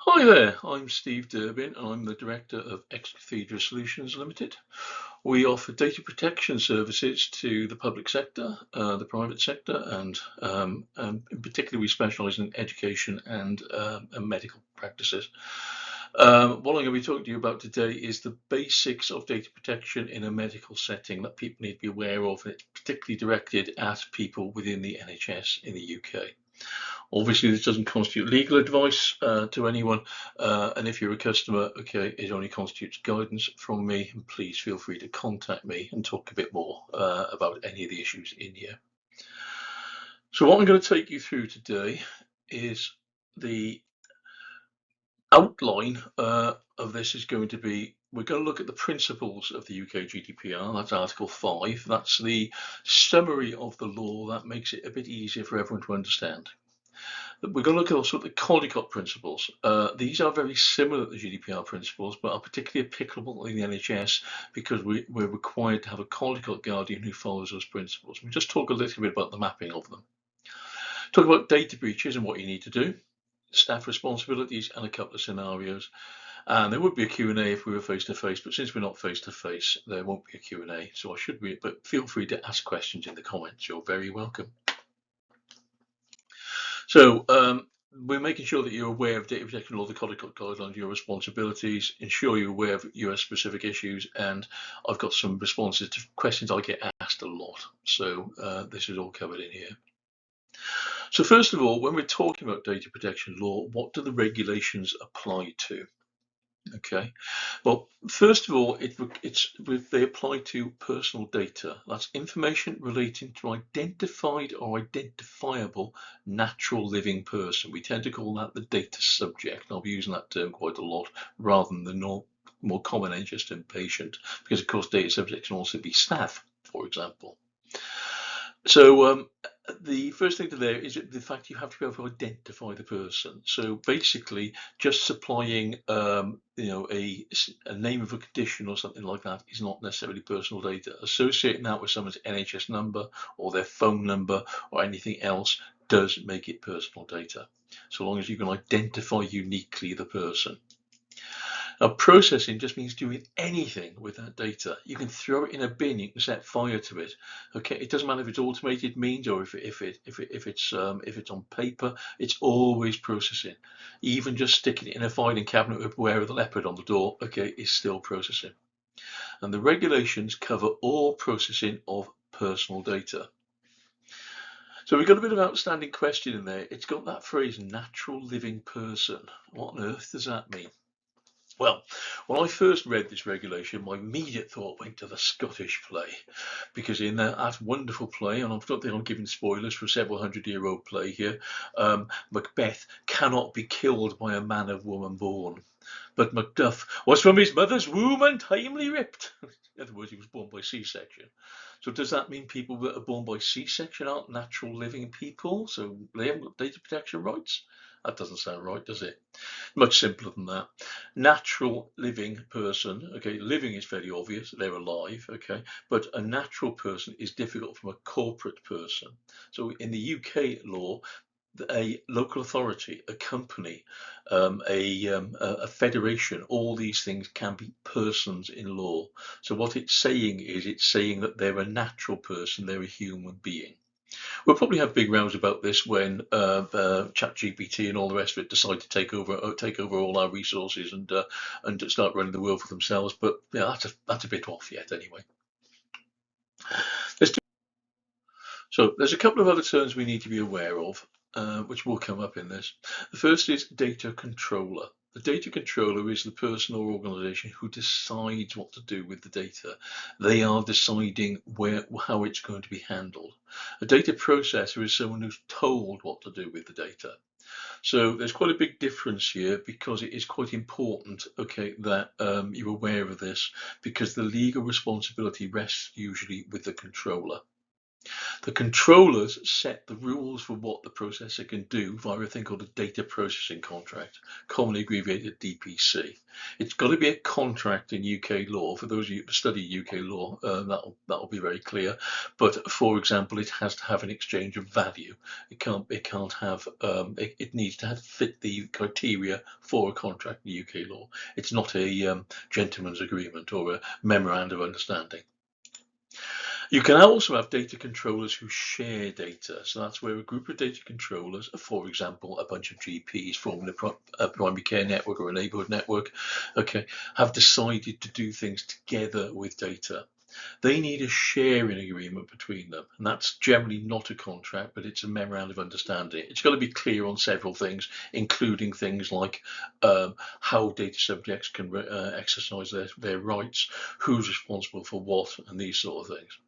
Hi there, I'm Steve Durbin and I'm the Director of Ex Cathedra Solutions Limited. We offer data protection services to the public sector, the private sector, and in particular we specialise in education and medical practices. What I'm going to be talking to you about today is the basics of data protection in a medical setting that people need to be aware of, and it's particularly directed at people within the NHS in the UK. Obviously, this doesn't constitute legal advice to anyone, and if you're a customer, okay, it only constitutes guidance from me, and please feel free to contact me and talk a bit more about any of the issues in here. So what I'm going to take you through today is the outline of this is going to be, we're going to look at the principles of the UK GDPR, that's Article 5, that's the summary of the law that makes it a bit easier for everyone to understand. We're going to look at also at the Caldicott principles. These are very similar to the GDPR principles, but are particularly applicable in the NHS because we're required to have a Caldicott guardian who follows those principles. We'll just talk a little bit about the mapping of them. Talk about data breaches and what you need to do, staff responsibilities, and a couple of scenarios. And there would be a Q&A if we were face-to-face, but since we're not face-to-face, there won't be a Q&A. So I should be, but feel free to ask questions in the comments. You're very welcome. So we're making sure that you're aware of data protection law, the Caldicott guidelines, your responsibilities, ensure you're aware of US specific issues, and I've got some responses to questions I get asked a lot. So this is all covered in here. So first of all, when we're talking about data protection law, what do the regulations apply to? Okay, well, first of all, they apply to personal data. That's information relating to identified or identifiable natural living person. We tend to call that the data subject. I'll be using that term quite a lot rather than the more common name, just patient, because of course data subjects can also be staff, for example. So the first thing to there is the fact you have to be able to identify the person. So basically, just supplying a name of a condition or something like that is not necessarily personal data. Associating that with someone's NHS number or their phone number or anything else does make it personal data, so long as you can identify uniquely the person. Now, processing just means doing anything with that data. You can throw it in a bin, you can set fire to it. Okay, it doesn't matter if it's automated means or if it's on paper. It's always processing. Even just sticking it in a filing cabinet with Beware of the Leopard on the door, okay, is still processing. And the regulations cover all processing of personal data. So we've got a bit of an outstanding question in there. It's got that phrase, natural living person. What on earth does that mean? Well, when I first read this regulation, my immediate thought went to the Scottish play, because in that wonderful play, and I don't think I'm giving spoilers for a several hundred-year-old play here, Macbeth cannot be killed by a man of woman born, but Macduff was from his mother's womb untimely ripped. In other words, he was born by C-section. So does that mean people that are born by C-section aren't natural living people? So they haven't got data protection rights? That doesn't sound right, does it? Much simpler than that. Natural living person, okay, living is fairly obvious, they're alive, okay, but a natural person is difficult from a corporate person. So in the UK law, a local authority, a company, a federation, all these things can be persons in law. So what it's saying is it's saying that they're a natural person, they're a human being. We'll probably have big rows about this when ChatGPT and all the rest of it decide to take over all our resources and start running the world for themselves. But yeah, that's a bit off yet anyway. So there's a couple of other terms we need to be aware of, which will come up in this. The first is data controller. The data controller is the person or organization who decides what to do with the data. They are deciding how it's going to be handled. A data processor is someone who's told what to do with the data. So there's quite a big difference here, because it is quite important, okay, that you're aware of this, because the legal responsibility rests usually with the controller. The controllers set the rules for what the processor can do via a thing called a data processing contract, commonly abbreviated DPC. It's got to be a contract in UK law. For those of you who study UK law, that'll be very clear. But for example, it has to have an exchange of value. It can't have it needs to fit the criteria for a contract in UK law. It's not a gentleman's agreement or a memorandum of understanding. You can also have data controllers who share data. So that's where a group of data controllers, for example, a bunch of GPs forming a primary care network or a neighborhood network, okay, have decided to do things together with data. They need a sharing agreement between them, and that's generally not a contract, but it's a memorandum of understanding. It's got to be clear on several things, including things like how data subjects can exercise their rights, who's responsible for what, and these sort of things.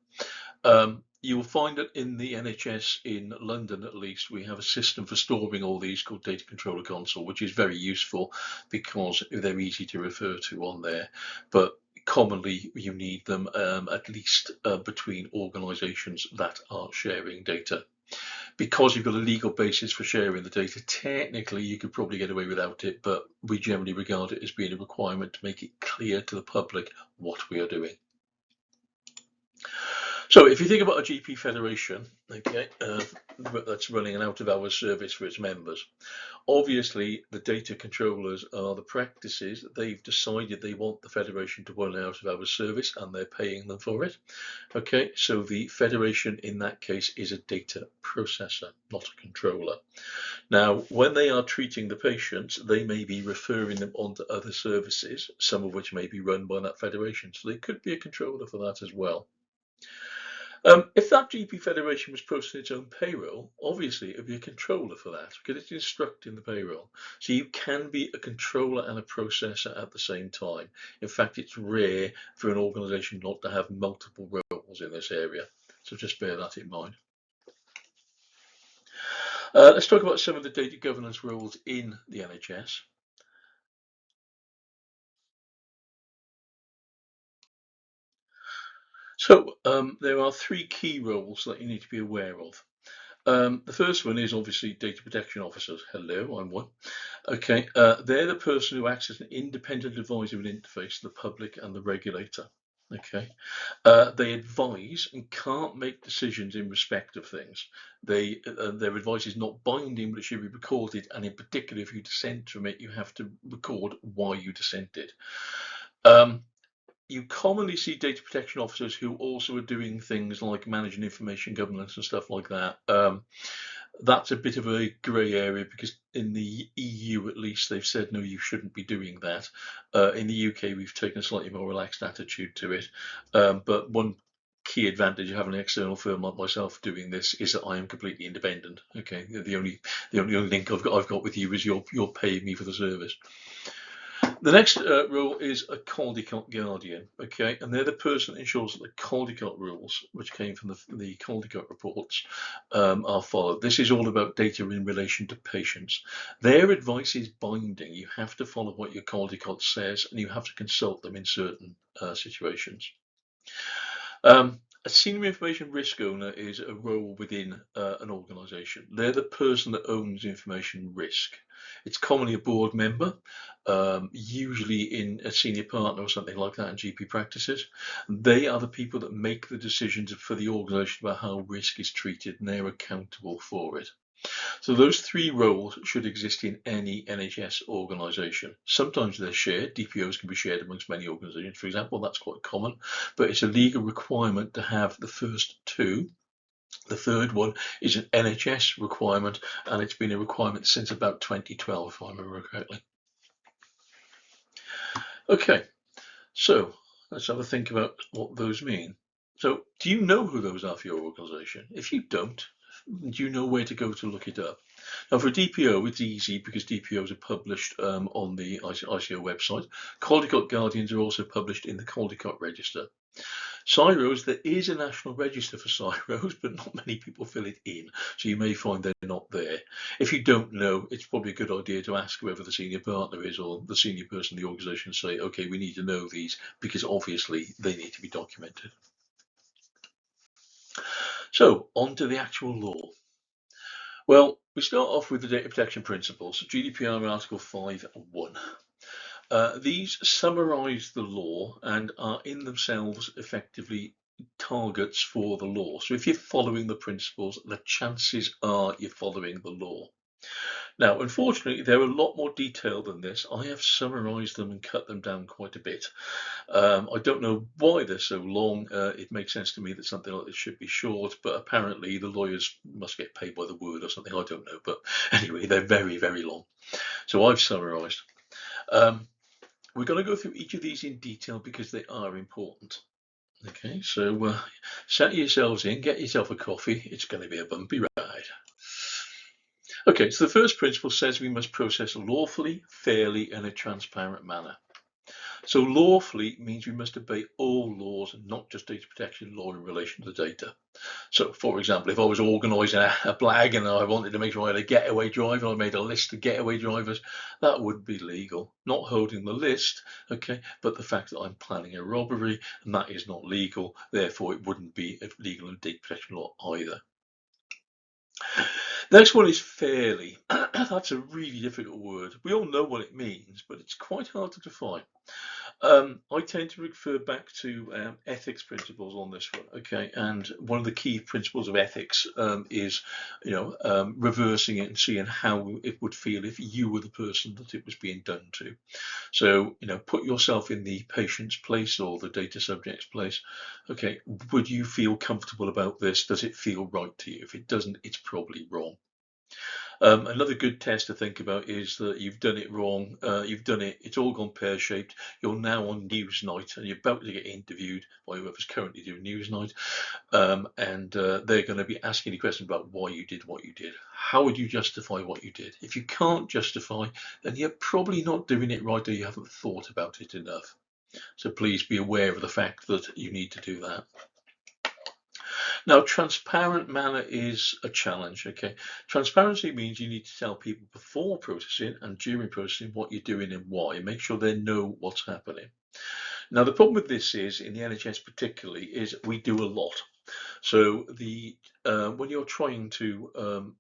You will find that in the NHS in London, at least, we have a system for storing all these called Data Controller Console, which is very useful because they're easy to refer to on there. But commonly, you need them at least between organisations that are sharing data. Because you've got a legal basis for sharing the data, technically you could probably get away without it, but we generally regard it as being a requirement to make it clear to the public what we are doing. So if you think about a GP federation, okay, that's running an out-of-hours service for its members, obviously the data controllers are the practices. They've decided they want the federation to run an out-of-hours service and they're paying them for it. Okay, so the federation in that case is a data processor, not a controller. Now, when they are treating the patients, they may be referring them onto other services, some of which may be run by that federation. So they could be a controller for that as well. If that GP federation was processing its own payroll, obviously it would be a controller for that because it's instructing the payroll. So you can be a controller and a processor at the same time. In fact, it's rare for an organisation not to have multiple roles in this area. So just bear that in mind. Let's talk about some of the data governance roles in the NHS. So there are three key roles that you need to be aware of. The first one is obviously data protection officers. Hello, I'm one. Okay, they're the person who acts as an independent advisor and interface to the public and the regulator. Okay, they advise and can't make decisions in respect of things. Their advice is not binding, but it should be recorded. And in particular, if you dissent from it, you have to record why you dissented. You commonly see data protection officers who also are doing things like managing information governance and stuff like that. That's a bit of a grey area because in the EU, at least, they've said, no, you shouldn't be doing that. In the UK, we've taken a slightly more relaxed attitude to it. But one key advantage of having an external firm like myself doing this is that I am completely independent. Okay, the only link I've got with you is you're paying me for the service. The next role is a Caldicott Guardian, okay, and they're the person that ensures that the Caldicott rules, which came from the Caldicott reports, are followed. This is all about data in relation to patients. Their advice is binding. You have to follow what your Caldicott says, and you have to consult them in certain situations. A senior information risk owner is a role within an organisation. They're the person that owns information risk. It's commonly a board member, usually in a senior partner or something like that in GP practices. They are the people that make the decisions for the organisation about how risk is treated, and they're accountable for it. So those three roles should exist in any NHS organisation. Sometimes they're shared. DPOs can be shared amongst many organisations, for example. That's quite common, but it's a legal requirement to have the first two. The third one is an NHS requirement, and it's been a requirement since about 2012, if I remember correctly. Okay, so let's have a think about what those mean. So do you know who those are for your organisation? If you don't, do you know where to go to look it up? Now for DPO, it's easy because DPOs are published on the ICO website. Caldicott Guardians are also published in the Caldicott Register. CSIROs, there is a national register for CSIROs, but not many people fill it in, so you may find they're not there. If you don't know, it's probably a good idea to ask whoever the senior partner is or the senior person in the organisation and say, okay, we need to know these because obviously they need to be documented. So on to the actual law. Well, we start off with the data protection principles, GDPR Article 5.1. These summarize the law and are in themselves effectively targets for the law. So if you're following the principles, the chances are you're following the law. Now, unfortunately, they're a lot more detailed than this. I have summarized them and cut them down quite a bit. I don't know why they're so long. It makes sense to me that something like this should be short, but apparently the lawyers must get paid by the word or something. I don't know. But anyway, they're very, very long. So I've summarized. We're going to go through each of these in detail because they are important. Okay, so set yourselves in, get yourself a coffee. It's going to be a bumpy ride. Okay, so the first principle says we must process lawfully, fairly, and in a transparent manner. So lawfully means we must obey all laws and not just data protection law in relation to the data. So, for example, if I was organising a blag and I wanted to make sure I had a getaway driver, I made a list of getaway drivers, that would be legal. Not holding the list, okay, but the fact that I'm planning a robbery and that is not legal, therefore it wouldn't be legal in data protection law either. Next one is fairly. That's a really difficult word. We all know what it means, but it's quite hard to define. I tend to refer back to ethics principles on this one, okay? And one of the key principles of ethics is, reversing it and seeing how it would feel if you were the person that it was being done to. So, put yourself in the patient's place or the data subject's place. Okay, would you feel comfortable about this? Does it feel right to you? If it doesn't, it's probably wrong. Another good test to think about is that you've done it wrong. You've done it, it's all gone pear-shaped. You're now on Newsnight and you're about to get interviewed by whoever's currently doing Newsnight. And they're going to be asking you questions about why you did what you did. How would you justify what you did? If you can't justify, then you're probably not doing it right or you haven't thought about it enough. So please be aware of the fact that you need to do that. Now, transparent manner is a challenge, okay? Transparency means you need to tell people before processing and during processing what you're doing and why, and make sure they know what's happening. Now, the problem with this is, in the NHS particularly, is we do a lot. So when you're trying to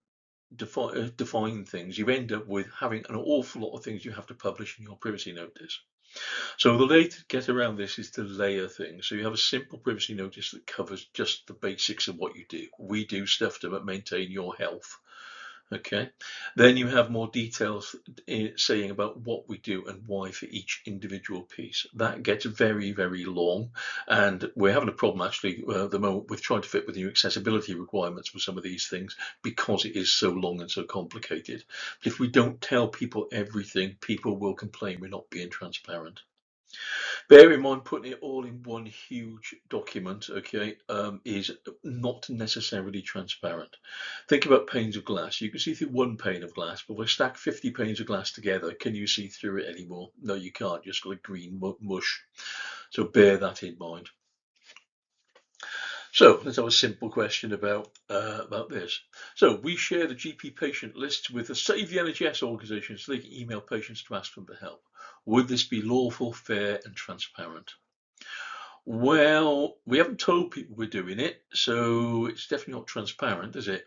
define things, you end up with having an awful lot of things you have to publish in your privacy notice. So the way to get around this is to layer things. So you have a simple privacy notice that covers just the basics of what you do. We do stuff to maintain your health. Okay. Then you have more details saying about what we do and why for each individual piece. That gets very, very long. And we're having a problem actually at the moment with trying to fit with new accessibility requirements for some of these things because it is so long and so complicated. But if we don't tell people everything, people will complain we're not being transparent. Bear in mind, putting it all in one huge document, okay, is not necessarily transparent. Think about panes of glass. You can see through one pane of glass, but if I stack 50 panes of glass together, can you see through it anymore? No, you can't. Just got a green mush. So bear that in mind. So let's have a simple question about this. So we share the GP patient lists with the Save the NHS organisation so they can email patients to ask them for help. Would this be lawful, fair and transparent? Well, we haven't told people we're doing it, so it's definitely not transparent, is it?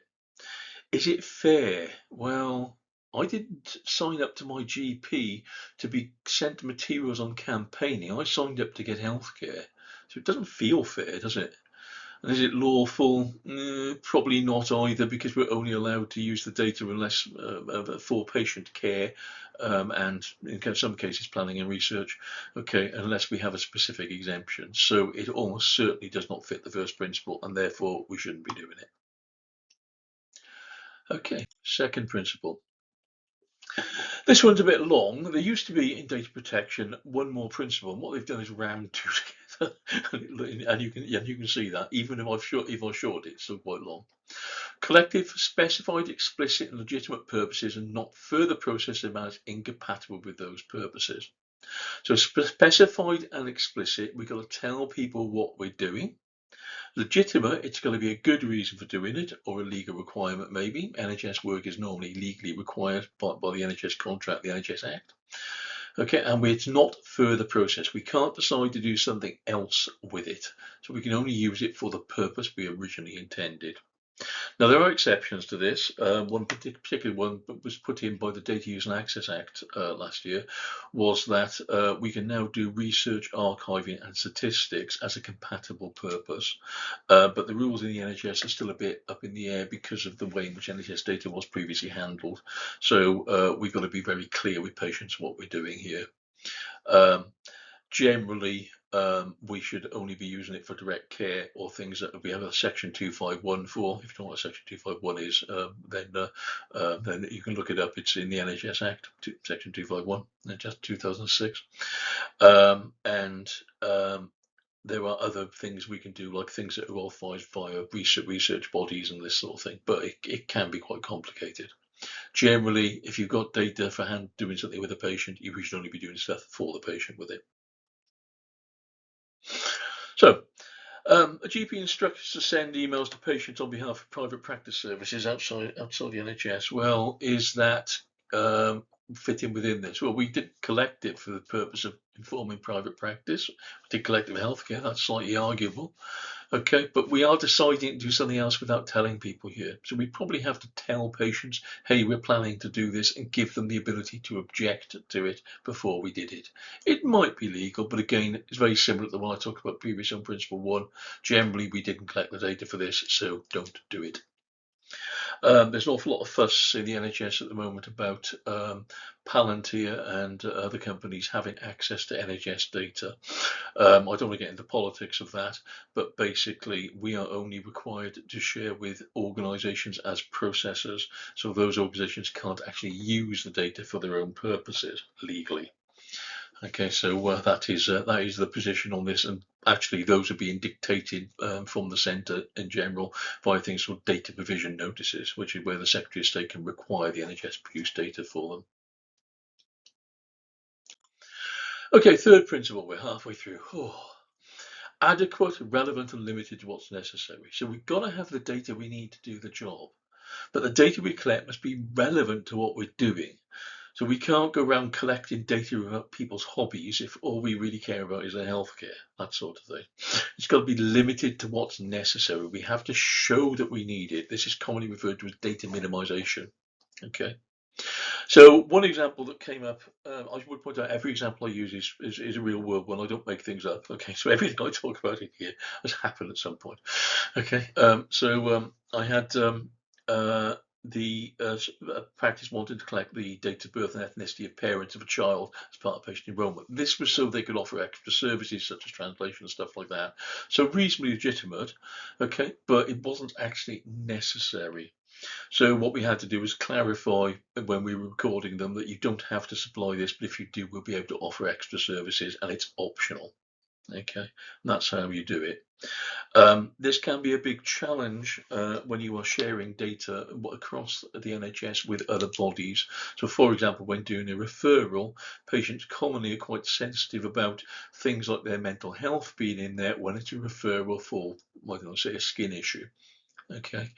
Is it fair? Well, I didn't sign up to my GP to be sent materials on campaigning. I signed up to get healthcare. So it doesn't feel fair, does it? And is it lawful? Probably not either, because we're only allowed to use the data unless for patient care and in some cases planning and research, okay, unless we have a specific exemption. So it almost certainly does not fit the first principle and therefore we shouldn't be doing it. Okay, second principle. This one's a bit long. There used to be in data protection one more principle, and what they've done is rammed two together, and you can see that even if I short it, it's still quite long. Collective, specified, explicit, and legitimate purposes, and not further processed amounts incompatible with those purposes. So specified and explicit, we've got to tell people what we're doing. Legitimate, it's going to be a good reason for doing it, or a legal requirement maybe. NHS work is normally legally required by the NHS contract, the NHS Act. Okay, and it's not further processed. We can't decide to do something else with it. So we can only use it for the purpose we originally intended. Now, there are exceptions to this. One particular one that was put in by the Data Use and Access Act last year was that we can now do research, archiving and statistics as a compatible purpose. But the rules in the NHS are still a bit up in the air because of the way in which NHS data was previously handled. So we've got to be very clear with patients what we're doing here. Generally, we should only be using it for direct care or things that we have a section 251 for. If you don't know what section 251 is, then you can look it up. It's in the NHS Act, section 251, just 2006. There are other things we can do, like things that are authorised via research bodies and this sort of thing, but it can be quite complicated. Generally, if you've got data for hand doing something with a patient, you should only be doing stuff for the patient with it. So, a GP instructs to send emails to patients on behalf of private practice services outside the NHS. Well, is that fitting within this? Well, we did collect it for the purpose of informing private practice. We did collect it for healthcare. That's slightly arguable. Okay, but we are deciding to do something else without telling people here. So we probably have to tell patients, hey, we're planning to do this, and give them the ability to object to it before we did it. It might be legal, but again, it's very similar to the one I talked about previously on Principle 1. Generally, we didn't collect the data for this, so don't do it. There's an awful lot of fuss in the NHS at the moment about Palantir and other companies having access to NHS data. I don't want to get into politics of that, but basically we are only required to share with organisations as processors, so those organisations can't actually use the data for their own purposes legally. Okay, so that is the position on this, and actually those are being dictated from the centre in general via things called data provision notices, which is where the Secretary of State can require the NHS produce data for them. Okay, third principle, we're halfway through. Adequate, relevant and limited to what's necessary. So we've got to have the data we need to do the job, but the data we collect must be relevant to what we're doing. So we can't go around collecting data about people's hobbies if all we really care about is their healthcare, that sort of thing. It's got to be limited to what's necessary. We have to show that we need it. This is commonly referred to as data minimization. Okay. So one example that came up, I would point out every example I use is a real world one. I don't make things up. Okay, so everything I talk about in here has happened at some point. Okay, I had the practice wanted to collect the date of birth and ethnicity of parents of a child as part of patient enrolment. This was so they could offer extra services such as translation and stuff like that. So reasonably legitimate, okay, but it wasn't actually necessary. So what we had to do was clarify when we were recording them that you don't have to supply this, but if you do, we'll be able to offer extra services and it's optional. Okay, and that's how you do it. This can be a big challenge when you are sharing data across the NHS with other bodies. So for example, when doing a referral, patients commonly are quite sensitive about things like their mental health being in there when it's a referral for, I don't know, say a skin issue. Okay,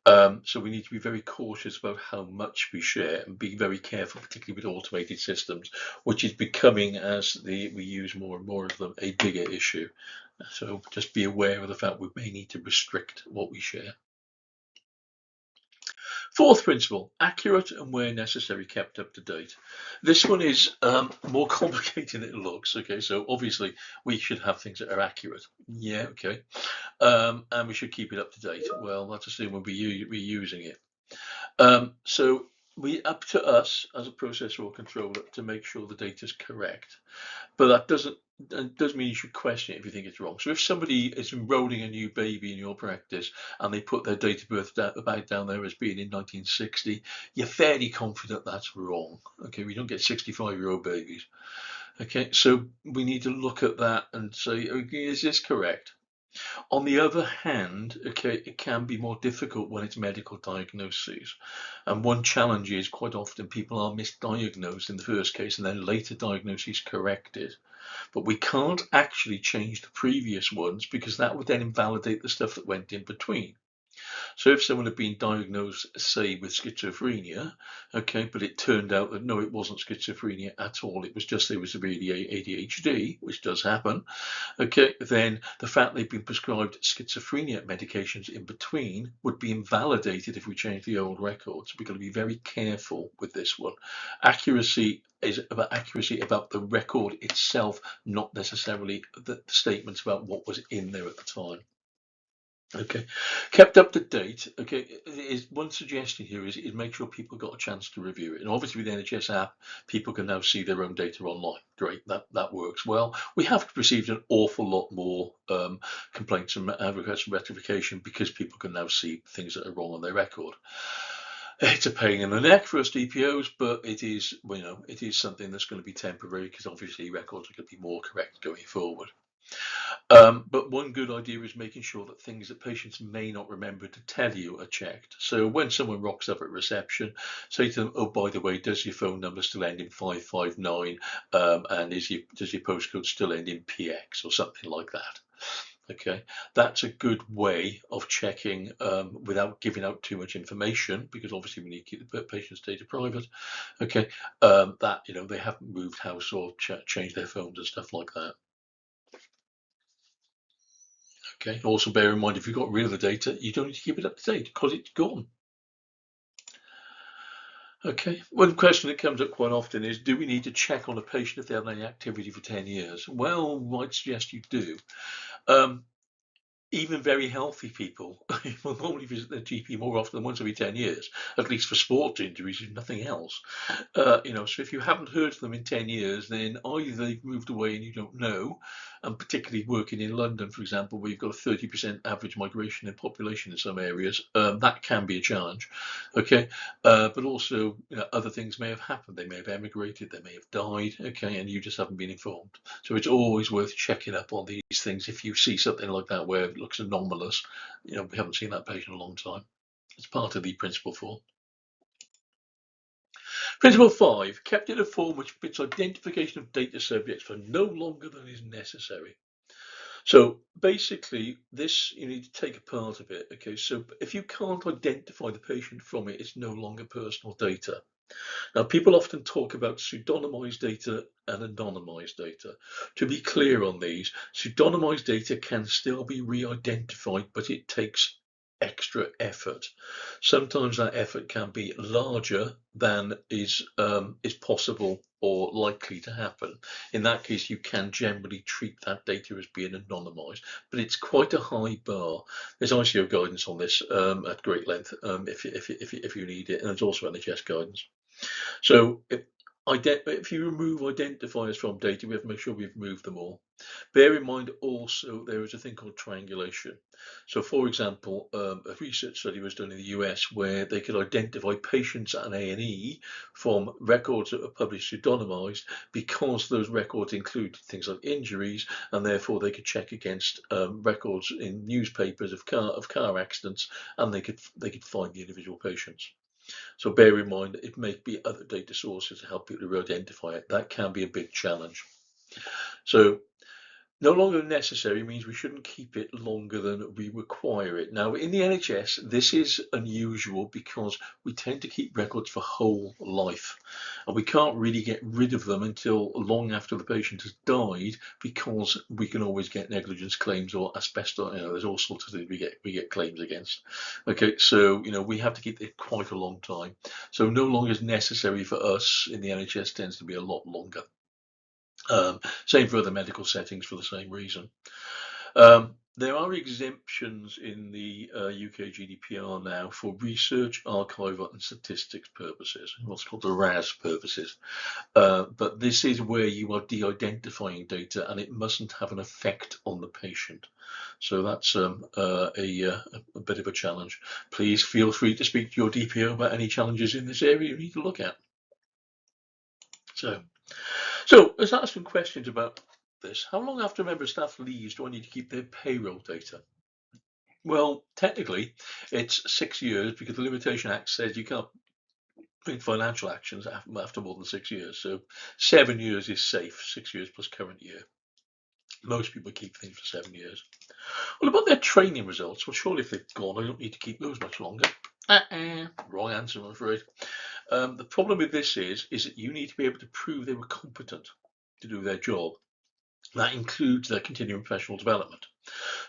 so we need to be very cautious about how much we share and be very careful, particularly with automated systems, which is becoming, as we use more and more of them, a bigger issue. So just be aware of the fact we may need to restrict what we share. Fourth principle, accurate and where necessary, kept up to date. This one is more complicated than it looks. Okay, so obviously we should have things that are accurate. Yeah, okay. And we should keep it up to date. Well, that's assuming we'll be reusing it. So up to us as a processor or controller to make sure the data is correct. But that doesn't mean you should question it if you think it's wrong. So if somebody is enrolling a new baby in your practice and they put their date of birth back down there as being in 1960, you're fairly confident that's wrong. Okay, we don't get 65-year-old babies. Okay, so we need to look at that and say, okay, is this correct? On the other hand, okay, it can be more difficult when it's medical diagnoses. And one challenge is quite often people are misdiagnosed in the first case and then later diagnoses corrected. But we can't actually change the previous ones because that would then invalidate the stuff that went in between. So if someone had been diagnosed, say, with schizophrenia, okay, but it turned out that no, it wasn't schizophrenia at all, it was just they were severely ADHD, which does happen, okay, then the fact they've been prescribed schizophrenia medications in between would be invalidated if we change the old records. We've got to be very careful with this one. Accuracy is about accuracy about the record itself, not necessarily the statements about what was in there at the time. Okay, kept up to date. Okay, is one suggestion here is make sure people got a chance to review it. And obviously with the NHS app, people can now see their own data online. Great, that works well. We have received an awful lot more complaints and requests for rectification because people can now see things that are wrong on their record. It's a pain in the neck for us DPOs, but it is, it is something that's going to be temporary because obviously records are going to be more correct going forward. But one good idea is making sure that things that patients may not remember to tell you are checked. So when someone rocks up at reception, say to them, oh, by the way, does your phone number still end in 559? And does your postcode still end in PX or something like that? Okay, that's a good way of checking without giving out too much information, because obviously we need to keep the patient's data private. Okay, that they haven't moved house or changed their phones and stuff like that. Okay, also bear in mind, if you've got rid of the data, you don't need to keep it up to date because it's gone. Okay, one question that comes up quite often is, do we need to check on a patient if they have any activity for 10 years? Well, I'd suggest you do. Even very healthy people will normally visit their GP more often than once every 10 years, at least for sports injuries, if nothing else. So if you haven't heard from them in 10 years, then either they've moved away and you don't know, and particularly working in London, for example, where you've got a 30% average migration in population in some areas, that can be a challenge. Okay, but also other things may have happened. They may have emigrated, they may have died, okay, and you just haven't been informed. So it's always worth checking up on these things if you see something like that where it looks anomalous. We haven't seen that patient in a long time. It's part of the principle 4. Principle 5, kept in a form which permits identification of data subjects for no longer than is necessary. So basically, this, you need to take a part of it. Okay, so if you can't identify the patient from it, it's no longer personal data. Now, people often talk about pseudonymized data and anonymized data. To be clear on these, pseudonymized data can still be re-identified, but it takes extra effort. Sometimes that effort can be larger than is possible or likely to happen. In that case, you can generally treat that data as being anonymized, but it's quite a high bar. There's ICO guidance on this at great length if you need it, and there's also NHS guidance. So if you remove identifiers from data, we have to make sure we've moved them all. Bear in mind also there is a thing called triangulation. So for example, a research study was done in the US where they could identify patients at an A&E from records that were published pseudonymized because those records include things like injuries, and therefore they could check against records in newspapers of car accidents, and they could find the individual patients. So bear in mind, it may be other data sources to help people identify it. That can be a big challenge. So no longer necessary means we shouldn't keep it longer than we require it. Now, in the NHS, this is unusual because we tend to keep records for whole life, and we can't really get rid of them until long after the patient has died, because we can always get negligence claims or asbestos. There's all sorts of things we get claims against. Okay, so we have to keep it quite a long time. So no longer is necessary for us in the NHS tends to be a lot longer. Same for other medical settings for the same reason. There are exemptions in the UK GDPR now for research, archival and statistics purposes, what's called the RAS purposes. But this is where you are de-identifying data and it mustn't have an effect on the patient. So that's a bit of a challenge. Please feel free to speak to your DPO about any challenges in this area you need to look at. So let's ask some questions about this. How long after a member of staff leaves do I need to keep their payroll data? Well, technically, it's 6 years because the Limitation Act says you can't bring financial actions after more than 6 years. So 7 years is safe, 6 years plus current year. Most people keep things for 7 years. What about their training results? Well, surely if they've gone, I don't need to keep those much longer. Wrong answer, I'm afraid. The problem with this is that you need to be able to prove they were competent to do their job. That includes their continuing professional development.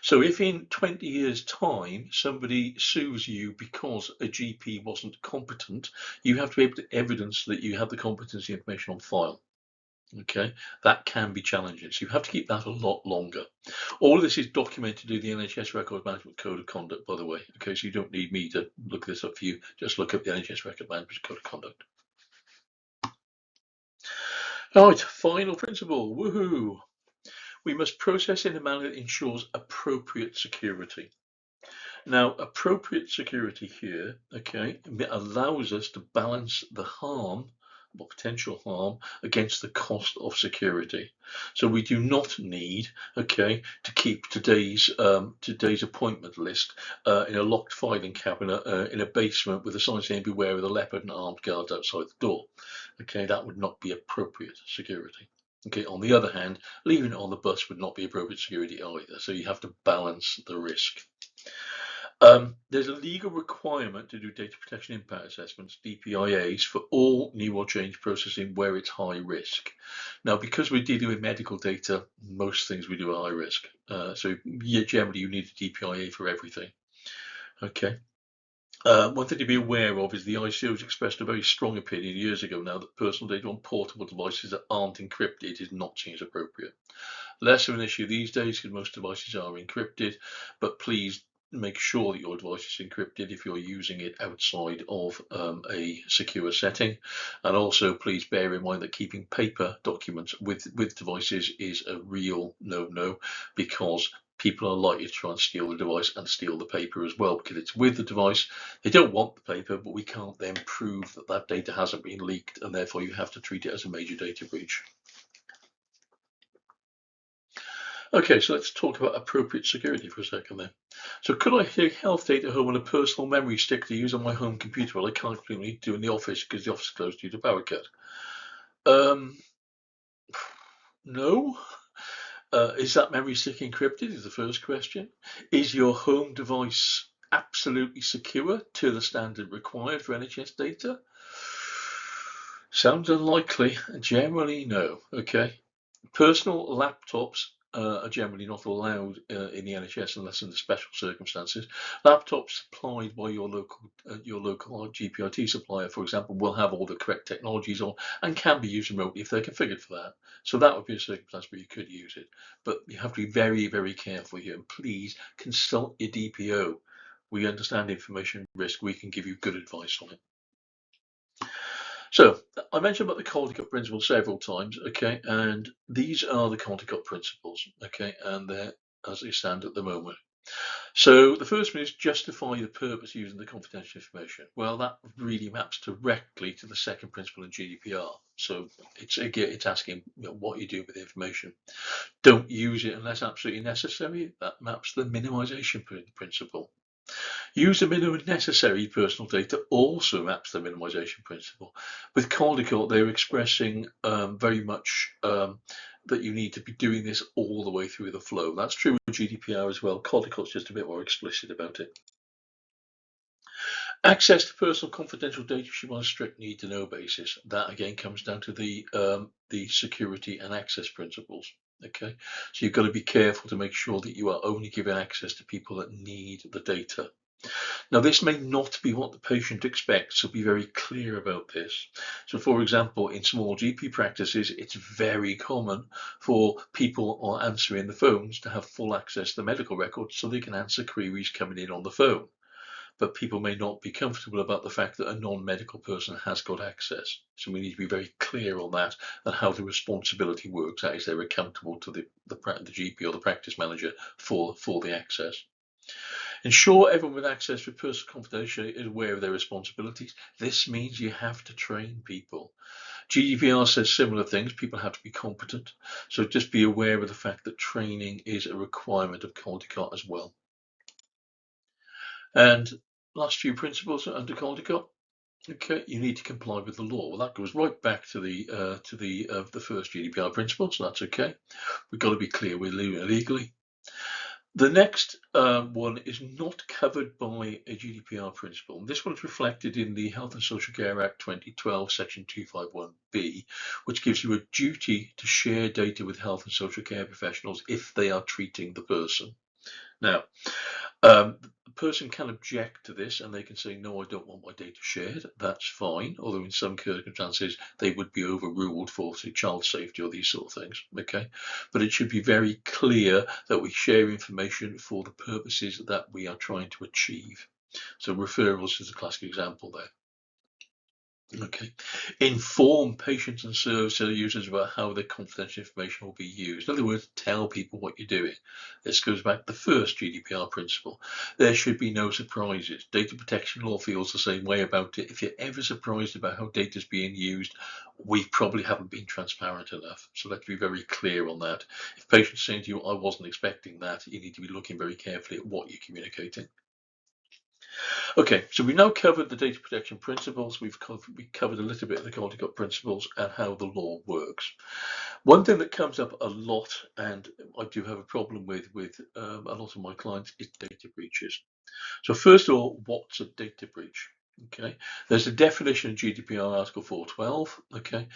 So if in 20 years' time somebody sues you because a GP wasn't competent, you have to be able to evidence that you have the competency information on file. Okay, that can be challenging. So you have to keep that a lot longer. All of this is documented in the NHS Record Management Code of Conduct, by the way. Okay, so you don't need me to look this up for you. Just look up the NHS Record Management Code of Conduct. All right, final principle. Woohoo! We must process in a manner that ensures appropriate security. Now, appropriate security here, okay, allows us to balance the harm or potential harm against the cost of security. So we do not need, okay, to keep today's appointment list in a locked filing cabinet in a basement with a sign saying "Beware of the leopard" and armed guards outside the door. Okay, that would not be appropriate security. Okay, on the other hand, leaving it on the bus would not be appropriate security either. So you have to balance the risk. There's a legal requirement to do data protection impact assessments, DPIAs, for all new or change processing where it's high risk. Now, because we're dealing with medical data, most things we do are high risk. So generally you need a DPIA for everything. Okay. One thing to be aware of is the ICO has expressed a very strong opinion years ago now that personal data on portable devices that aren't encrypted is not seen as appropriate. Less of an issue these days because most devices are encrypted, but please make sure that your device is encrypted if you're using it outside of a secure setting. And also please bear in mind that keeping paper documents with devices is a real no-no, because people are likely to try and steal the device and steal the paper as well because it's with the device. They don't want the paper, but we can't then prove that that data hasn't been leaked, and therefore you have to treat it as a major data breach. Okay, so let's talk about appropriate security for a second then. So could I take health data home on a personal memory stick to use on my home computer? Well, I can't really do in the office because the office is closed due to power cut. No. Is that memory stick encrypted is the first question. Is your home device absolutely secure to the standard required for NHS data? Sounds unlikely. Generally, no. Okay. Personal laptops are generally not allowed in the NHS unless under special circumstances. Laptops supplied by your local GPIT supplier, for example, will have all the correct technologies on and can be used remotely if they're configured for that. So that would be a circumstance where you could use it. But you have to be very, very careful here. And please consult your DPO. We understand information risk. We can give you good advice on it. So I mentioned about the Caldicott principle several times, okay, and these are the Caldicott principles, okay, and they're as they stand at the moment. So the first one is justify the purpose using the confidential information. Well, that really maps directly to the second principle in GDPR. So it's asking what you do with the information. Don't use it unless absolutely necessary. That maps the minimization principle. Use the minimum necessary personal data also maps the minimization principle. With Caldicott, they're expressing very much that you need to be doing this all the way through the flow. That's true with GDPR as well. Caldicott's just a bit more explicit about it. Access to personal confidential data should be on a strict need to know basis. That again comes down to the security and access principles. Okay, so you've got to be careful to make sure that you are only giving access to people that need the data. Now, this may not be what the patient expects, so be very clear about this. So, for example, in small GP practices, it's very common for people answering the phones to have full access to the medical records so they can answer queries coming in on the phone. But people may not be comfortable about the fact that a non-medical person has got access. So we need to be very clear on that and how the responsibility works. That is, they're accountable to the GP or the practice manager for the access. Ensure everyone with access to personal confidentiality is aware of their responsibilities. This means you have to train people. GDPR says similar things. People have to be competent. So just be aware of the fact that training is a requirement of Caldicott as well. And last few principles under Caldicott. Okay, you need to comply with the law. Well, that goes right back to the first GDPR principle, so that's okay. We've got to be clear we're living illegally. The next one is not covered by a GDPR principle. This one's reflected in the Health and Social Care Act 2012, Section 251B, which gives you a duty to share data with health and social care professionals if they are treating the person. Now, the person can object to this and they can say, no, I don't want my data shared. That's fine. Although in some circumstances, they would be overruled for, say, child safety or these sort of things. Okay. But it should be very clear that we share information for the purposes that we are trying to achieve. So referrals is a classic example there. Okay. Inform patients and service users about how their confidential information will be used. In other words, tell people what you're doing. This goes back to the first GDPR principle. There should be no surprises. Data protection law feels the same way about it. If you're ever surprised about how data is being used, we probably haven't been transparent enough. So let's be very clear on that. If patients saying to you, I wasn't expecting that, you need to be looking very carefully at what you're communicating. Okay, so we've now covered the data protection principles. We covered a little bit of the Caldecott principles and how the law works. One thing that comes up a lot, and I do have a problem with a lot of my clients, is data breaches. So first of all, what's a data breach? Okay, there's a definition in GDPR Article 412. Okay,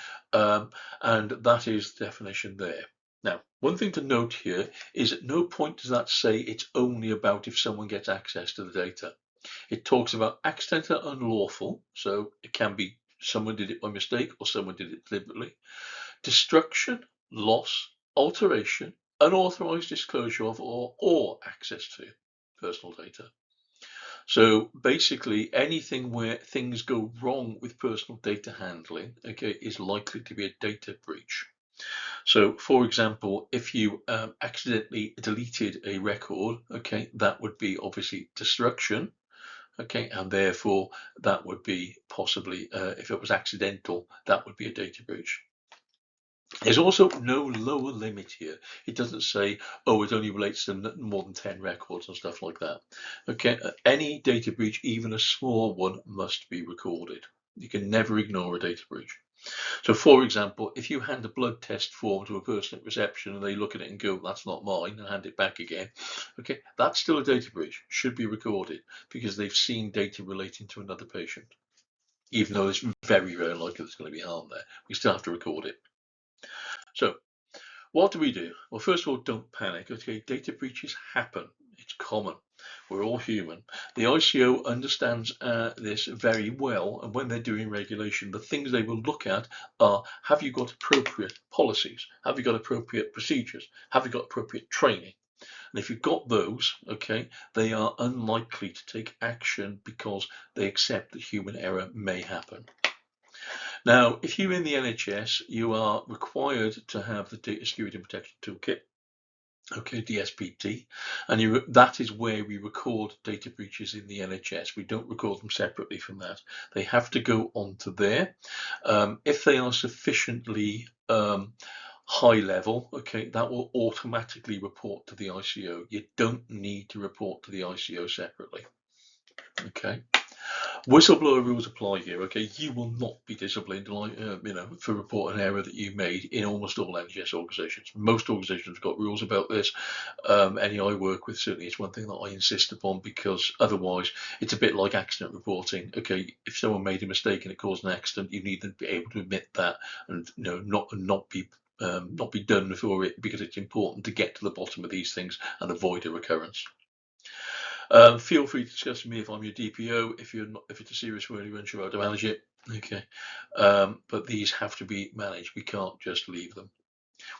and that is the definition there. Now, one thing to note here is at no point does that say it's only about if someone gets access to the data. It talks about accidental unlawful, so it can be someone did it by mistake or someone did it deliberately. Destruction, loss, alteration, unauthorized disclosure of or access to personal data. So basically anything where things go wrong with personal data handling, okay, is likely to be a data breach. So for example, if you accidentally deleted a record, okay, that would be obviously destruction. Okay, and therefore that would be possibly, if it was accidental, that would be a data breach. There's also no lower limit here. It doesn't say, oh, it only relates to more than 10 records and stuff like that. Okay, any data breach, even a small one, must be recorded. You can never ignore a data breach. So for example, if you hand a blood test form to a person at reception and they look at it and go, that's not mine, and hand it back again, okay, that's still a data breach, should be recorded because they've seen data relating to another patient. Even though it's very, very likely there's going to be harm there, we still have to record it. So what do we do? Well, first of all, don't panic. Okay, data breaches happen. It's common. We're all human. The ICO understands this very well, and when they're doing regulation, the things they will look at are: have you got appropriate policies? Have you got appropriate procedures? Have you got appropriate training? And if you've got those, okay, they are unlikely to take action because they accept that human error may happen. Now, if you're in the NHS, you are required to have the Data Security and Protection Toolkit, okay, DSPT, and that is where we record data breaches in the NHS. We don't record them separately from that. They have to go onto there. If they are sufficiently high level, okay, that will automatically report to the ICO. You don't need to report to the ICO separately. Okay. Whistleblower rules apply here. Okay, you will not be disciplined, for reporting an error that you made in almost all NHS organisations. Most organisations have got rules about this. Any I work with, certainly, it's one thing that I insist upon because otherwise, it's a bit like accident reporting. Okay, if someone made a mistake and it caused an accident, you need them to be able to admit that and not be done for it because it's important to get to the bottom of these things and avoid a recurrence. Feel free to discuss with me if I'm your DPO. If it's a serious word, you're unsure how to manage it. Okay, but these have to be managed. We can't just leave them.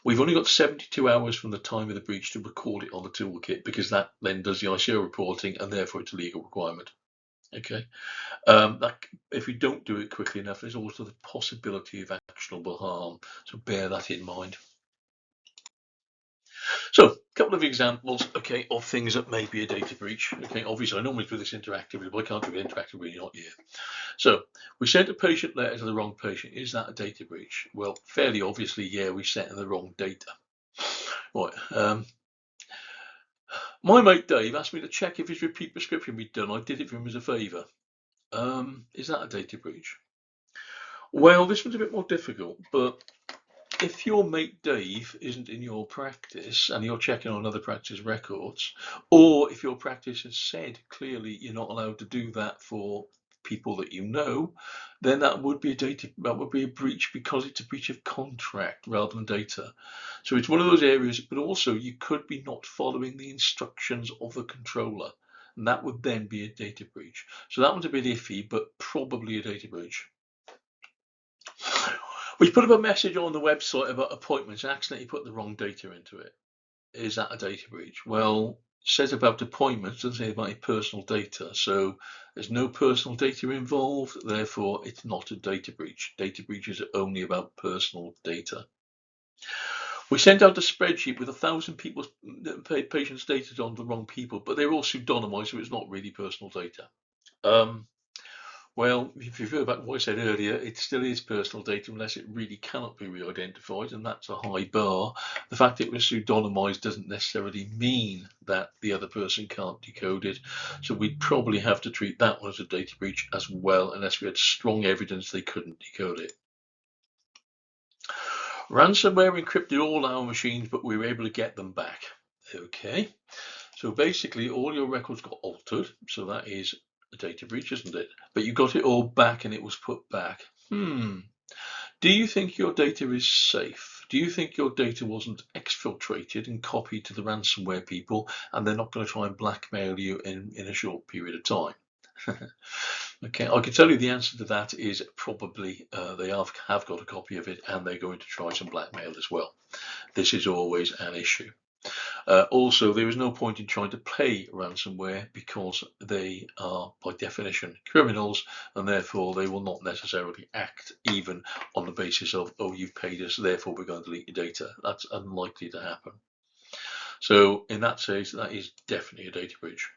We've only got 72 hours from the time of the breach to record it on the toolkit because that then does the ICO reporting and therefore it's a legal requirement. Okay, if we don't do it quickly enough, there's also the possibility of actionable harm. So bear that in mind. So a couple of examples, okay, of things that may be a data breach. Okay, obviously I normally do this interactively, but I can't do it interactively when you're not here. So we sent a patient letter to the wrong patient. Is that a data breach? Well, fairly obviously, yeah, we sent in the wrong data. Right. My mate Dave asked me to check if his repeat prescription had been done. I did it for him as a favour. Is that a data breach? Well, this one's a bit more difficult, but if your mate Dave isn't in your practice and you're checking on other practice records, or if your practice has said clearly you're not allowed to do that for people that you know, then that would be a breach because it's a breach of contract rather than data. So it's one of those areas, but also you could be not following the instructions of the controller, and that would then be a data breach. So that one's a bit iffy, but probably a data breach. We put up a message on the website about appointments and accidentally put the wrong data into it. Is that a data breach? Well, it says about appointments, doesn't say about personal data. So there's no personal data involved, therefore it's not a data breach. Data breaches are only about personal data. We sent out a spreadsheet with 1,000 people's patients' data on the wrong people, but they're all pseudonymized, so it's not really personal data. Well, if you feel back what I said earlier, it still is personal data unless it really cannot be re-identified, and that's a high bar. The fact it was pseudonymized doesn't necessarily mean that the other person can't decode it, so we'd probably have to treat that one as a data breach as well, unless we had strong evidence they couldn't decode it. Ransomware encrypted all our machines, but we were able to get them back. Okay, so basically all your records got altered, so that is a data breach, isn't it? But you got it all back and it was put back. Do you think your data is safe? Do you think your data wasn't exfiltrated and copied to the ransomware people and they're not going to try and blackmail you in a short period of time? Okay, I can tell you the answer to that is probably they have got a copy of it and they're going to try some blackmail as well. This is always an issue. Also, there is no point in trying to pay ransomware because they are, by definition, criminals, and therefore they will not necessarily act even on the basis of, oh, you've paid us, therefore we're going to delete your data. That's unlikely to happen. So in that case, that is definitely a data breach.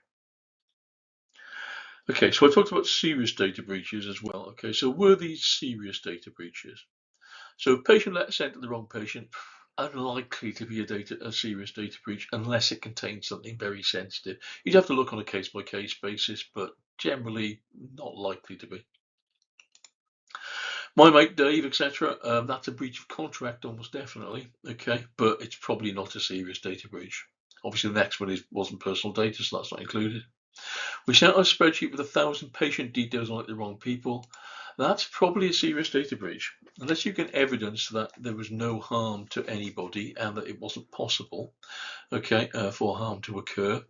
Okay, so I talked about serious data breaches as well. Okay, so were these serious data breaches? So patient letter sent to the wrong patient, unlikely to be a serious data breach unless it contains something very sensitive. You'd have to look on a case-by-case basis, but generally not likely to be. My mate Dave, etc. That's a breach of contract, almost definitely. Okay, but it's probably not a serious data breach. Obviously, the next one wasn't personal data, so that's not included. We sent out a spreadsheet with 1,000 patient details on it, the wrong people. That's probably a serious data breach. Unless you get evidence that there was no harm to anybody and that it wasn't possible, okay, for harm to occur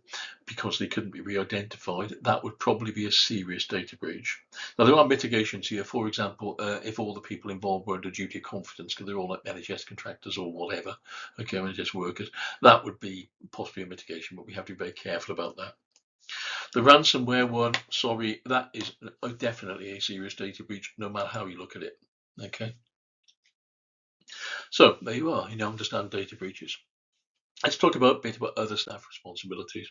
because they couldn't be re-identified, that would probably be a serious data breach. Now, there are mitigations here. For example, if all the people involved were under duty of confidence because they're all like NHS contractors or whatever, okay, NHS workers, that would be possibly a mitigation, but we have to be very careful about that. The ransomware one, sorry, that is definitely a serious data breach, no matter how you look at it. Okay. So there you are. You now understand data breaches. Let's talk a bit about other staff responsibilities.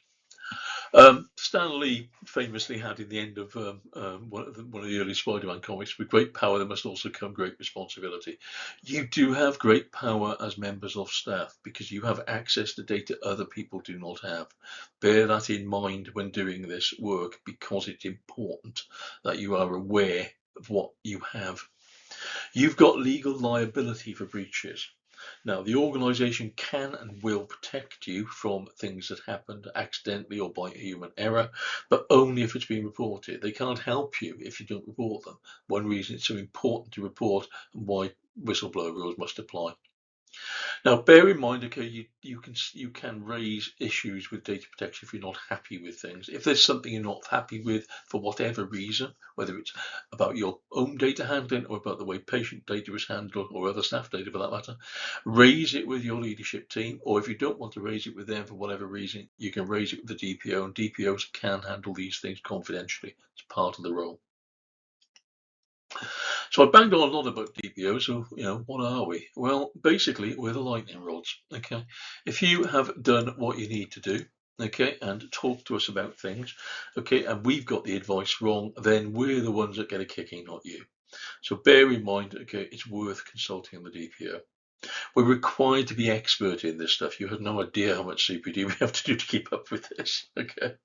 Stan Lee famously had in the end of one of the early Spider-Man comics, with great power there must also come great responsibility. You do have great power as members of staff because you have access to data other people do not have. Bear that in mind when doing this work because it's important that you are aware of what you have. You've got legal liability for breaches. Now, the organisation can and will protect you from things that happened accidentally or by human error, but only if it's been reported. They can't help you if you don't report them. One reason it's so important to report and why whistleblower rules must apply. Now, bear in mind, okay, you can raise issues with data protection if you're not happy with things. If there's something you're not happy with for whatever reason, whether it's about your own data handling or about the way patient data is handled or other staff data for that matter, raise it with your leadership team. Or if you don't want to raise it with them for whatever reason, you can raise it with the DPO, and DPOs can handle these things confidentially. It's part of the role. So I banged on a lot about DPO, so, what are we? Well, basically, we're the lightning rods, okay? If you have done what you need to do, okay, and talk to us about things, okay, and we've got the advice wrong, then we're the ones that get a kicking, not you. So bear in mind, okay, it's worth consulting the DPO. We're required to be expert in this stuff. You have no idea how much CPD we have to do to keep up with this. Okay.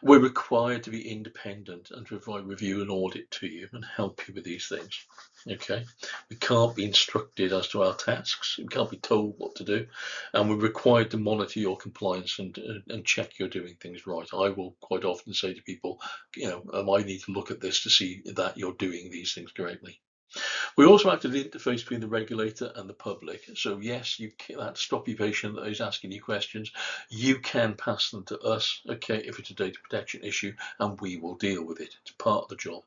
We're required to be independent and to provide review and audit to you and help you with these things. Okay. We can't be instructed as to our tasks. We can't be told what to do. And we're required to monitor your compliance and check you're doing things right. I will quite often say to people, I need to look at this to see that you're doing these things correctly. We also act as the interface between the regulator and the public. So yes, you can, that stoppy patient that is asking you questions, you can pass them to us, okay, if it's a data protection issue, and we will deal with it. It's part of the job.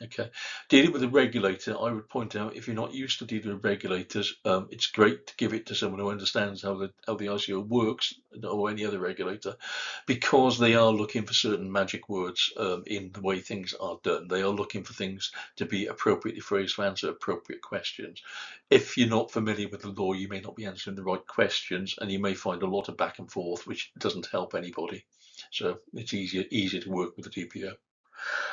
Okay, dealing with a regulator, I would point out, if you're not used to dealing with regulators, it's great to give it to someone who understands how the ICO works, or any other regulator, because they are looking for certain magic words in the way things are done. They are looking for things to be appropriately phrased to answer appropriate questions. If you're not familiar with the law, you may not be answering the right questions, and you may find a lot of back and forth, which doesn't help anybody. So it's easier to work with the DPO.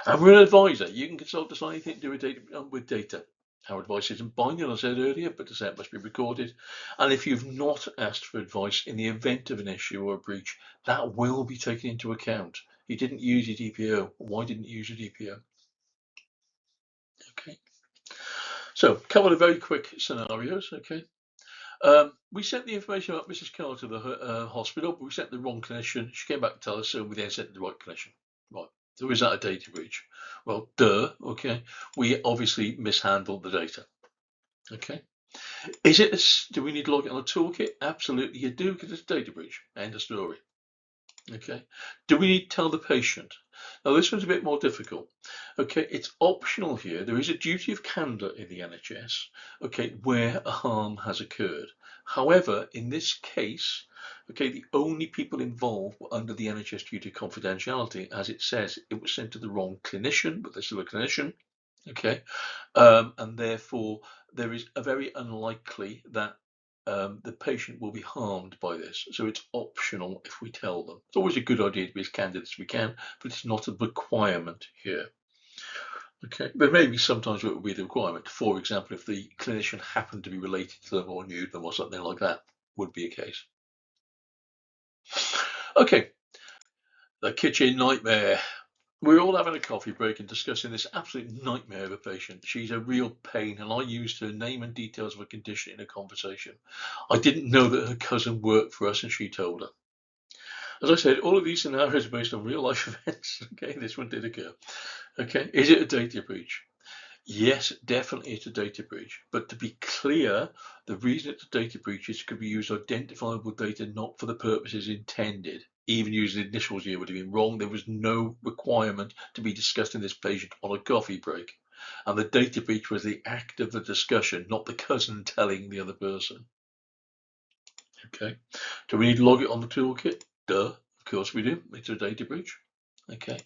And we're an advisor. You can consult us on anything to do with data. Our advice isn't binding, as I said earlier, but to say it must be recorded. And if you've not asked for advice in the event of an issue or a breach, that will be taken into account. You didn't use your DPO. Why didn't you use your DPO? Okay. So, a couple of very quick scenarios. Okay. We sent the information about Mrs. Carr to the hospital, but we sent the wrong clinician. She came back to tell us, so we then sent the right clinician. Right. So is that a data breach? Well, okay. We obviously mishandled the data. Okay. Do we need to log it on a toolkit? Absolutely you do, because it's a data breach. End of story. Okay. Do we need to tell the patient? Now this one's a bit more difficult. Okay, it's optional here. There is a duty of candor in the NHS, okay, where a harm has occurred. However, in this case, okay, the only people involved were under the NHS duty of confidentiality. As it says, it was sent to the wrong clinician, but they're still a clinician. Okay, and therefore there is a very unlikely that the patient will be harmed by this. So it's optional if we tell them. It's always a good idea to be as candid as we can, but it's not a requirement here. Okay, but maybe sometimes it will be the requirement. For example, if the clinician happened to be related to them or knew them or something like that, would be a case. Okay, the kitchen nightmare. We're all having a coffee break and discussing this absolute nightmare of a patient. She's a real pain, and I used her name and details of her condition in a conversation. I didn't know that her cousin worked for us, and she told her. As I said, all of these scenarios are based on real life events. Okay, this one did occur. Okay, is it a data breach? Yes, definitely it's a data breach. But to be clear, the reason it's a data breach is it could be used identifiable data not for the purposes intended. Even using initials here would have been wrong. There was no requirement to be discussing this patient on a coffee break. And the data breach was the act of the discussion, not the cousin telling the other person. Okay. Do we need to log it on the toolkit? Duh. Of course we do. It's a data breach. Okay.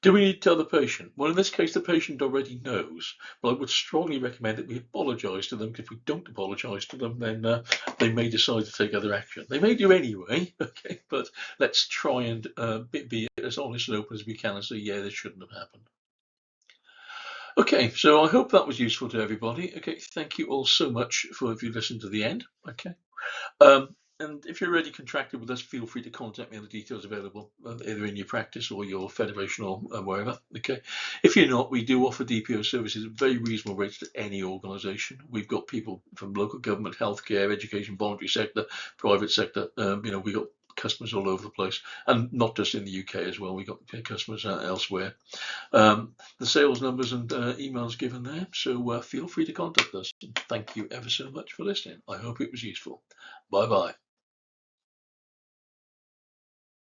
Do we need to tell the patient? Well, in this case, the patient already knows, but I would strongly recommend that we apologise to them, because if we don't apologise to them, then they may decide to take other action. They may do anyway, okay, but let's try and be as honest and open as we can and say, yeah, this shouldn't have happened. Okay, so I hope that was useful to everybody. Okay, thank you all so much if you listened to the end. Okay. And if you're already contracted with us, feel free to contact me on the details available, either in your practice or your federation or wherever. Okay. If you're not, we do offer DPO services at very reasonable rates to any organisation. We've got people from local government, healthcare, education, voluntary sector, private sector. We've got customers all over the place, and not just in the UK as well. We've got customers elsewhere. The sales numbers and emails given there, so feel free to contact us. Thank you ever so much for listening. I hope it was useful. Bye bye.